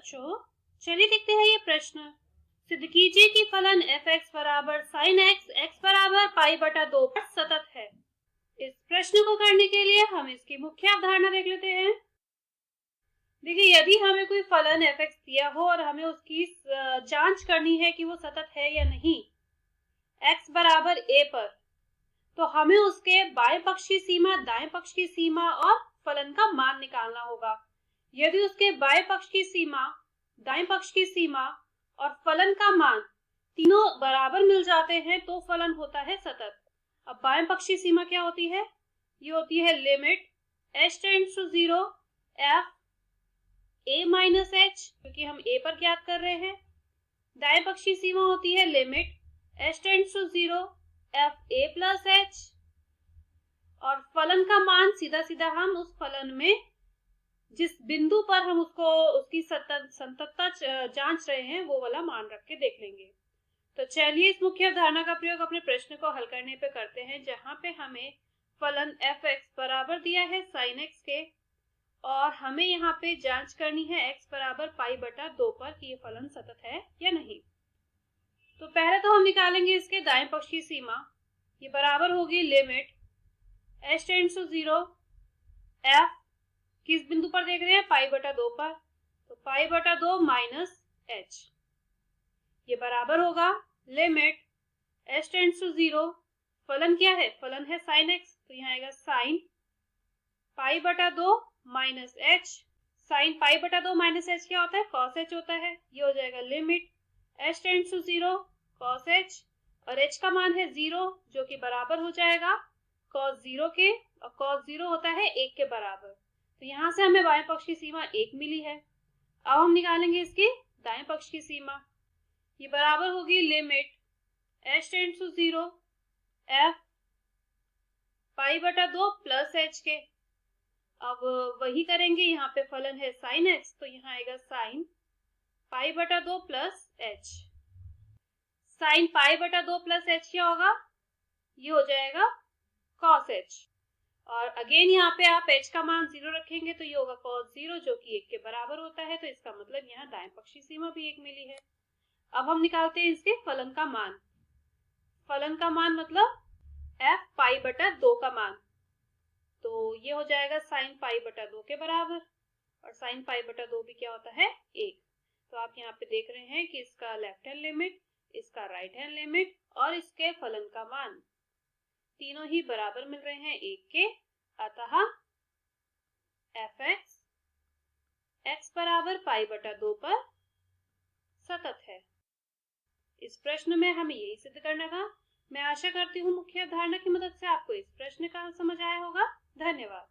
बच्चों, चलिए देखते हैं ये प्रश्न। सिद्ध कीजिए कि फलन f(x) बराबर sin x, x बराबर पाई बटा 2 पर सतत है। इस प्रश्न को करने के लिए हम इसकी मुख्य अवधारणा देख लेते हैं। देखिए, यदि हमें कोई फलन f(x) दिया हो और हमें उसकी जांच करनी है कि वो सतत है या नहीं x बराबर a पर, तो हमें उसके बाएं पक्ष की सीमा, दाएं पक्ष की सीमा और फलन का मान निकालना होगा। यदि उसके बाएं पक्ष की सीमा, दाएं पक्ष की सीमा और फलन का मान तीनों बराबर मिल जाते हैं तो फलन होता है सतत। अब बाएं पक्ष की सीमा क्या होती है? ये होती है limit h tends to 0 f a minus h, क्योंकि हम a पर ज्ञात कर रहे हैं। दाएं पक्ष की सीमा होती है limit h tends to 0 f a plus h, और फलन का मान सीधा सीधा हम उस फलन में जिस बिंदु पर हम उसकी संततता जांच रहे हैं वो वाला मान रख के देख लेंगे। तो चलिए इस मुख्य अवधारणा का प्रयोग अपने प्रश्न को हल करने पे करते हैं, जहां पे हमें फलन f(x) बराबर दिया है sin x के, और हमें यहाँ पे जांच करनी है x बराबर पाई बटा 2 पर कि ये फलन सतत है या नहीं। तो पहले तो हम निकालेंगे इसके दाएं पक्ष की सीमा। ये बराबर होगी limit h tends to 0 f, किस बिंदु पर देख रहे हैं? पाई बटा 2 पर, तो पाई बटा 2 माइनस h। ये बराबर होगा लिमिट h टेंड्स टू 0, फलन क्या है? फलन है sin x, तो यहाँ आएगा sin पाई बटा 2 माइनस h। sin पाई बटा 2 माइनस h क्या होता है? cos h होता है। ये हो जाएगा limit h tends to 0 cos h, और h का मान है 0, जो कि बराबर हो जाएगा cos 0 के, और cos 0 होता है 1 के बराबर। तो यहाँ से हमें बाएं पक्ष की सीमा 1 मिली है। अब हम निकालेंगे इसकी दाएं पक्ष की सीमा। ये बराबर होगी limit h tends to 0 f pi बटा 2 प्लस h के। अब वही करेंगे, यहाँ पे फलन है sin x, तो यहाँ आएगा sin पाई बटा 2 प्लस h। sin पाई बटा 2 प्लस h क्या होगा? ये हो जाएगा cos h, और अगेन यहाँ पे आप h का मान 0 रखेंगे तो ये होगा cos 0, जो कि 1 के बराबर होता है। तो इसका मतलब यहाँ दाएं पक्ष की सीमा भी 1 मिली है। अब हम निकालते हैं इसके फलन का मान। फलन का मान मतलब f पाई बटा 2 का मान, तो ये हो जाएगा sin पाई बटा 2 के बराबर, और sin पाई बटा 2 भी क्या होता है? 1। तो आप यहाँ पे देख रहे हैं कि इसका लेफ्ट हैंड लिमिट, इसका राइट हैंड लिमिट और इसके फलन का मान तीनों ही बराबर मिल रहे हैं 1 के। अतः f(x) x बराबर पाई बटा 2 पर सतत है। इस प्रश्न में हमें यही सिद्ध करना था। मैं आशा करती हूँ मुख्य अवधारणा की मदद से आपको इस प्रश्न का समझ आया होगा। धन्यवाद।